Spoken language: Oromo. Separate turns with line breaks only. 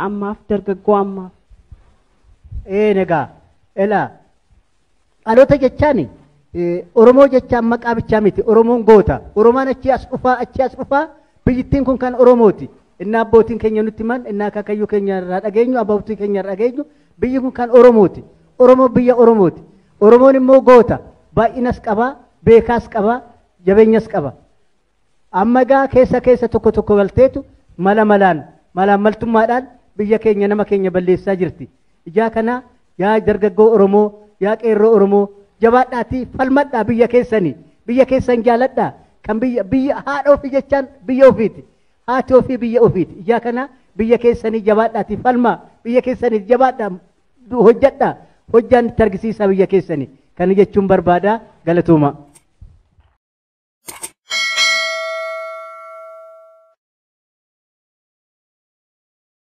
ammaaf dargaggoo ammaaf.
Nagaa elaa dhaloota jechaani Oromoo jechaan maqaa bichaa miti. Oromoon goota. Oromaan achi as dhufaa biyyittiin kun kan Oromooti. Innaa abbootiin keenya nutti himan, innaa akaakayyuu keenya irraa dhageenyu, abbootii keenya irraa dhageenyu, biyyi kun kan Oromooti. Oromoo biyya Oromooti. Oromoon immoo goota. Baay'inas qaba, beekaas qaba, jabeenyas qaba. Amma gaa keessa tokko galteetu malaan maltummaadhaan biyya keenya nama keenya balleessaa jirti. Ijaa kana yaa dargaggoo Oromoo, yaa qeerroo Oromoo jabaadhaatii falmadhaa biyya keessanii. Biyya keessan jaaladhaa. Kan biyya haadha ofii jechaan biyya ofiiti. Haati ofii biyya ofiiti. Ijaa kana biyya keessanii jabaadhaatii falmaa. Biyya keessanii jabaadhaa hojjadhaa. Hojjaan itti argisiisaa biyya keessanii. Kana jechuun barbaada. Galatooma.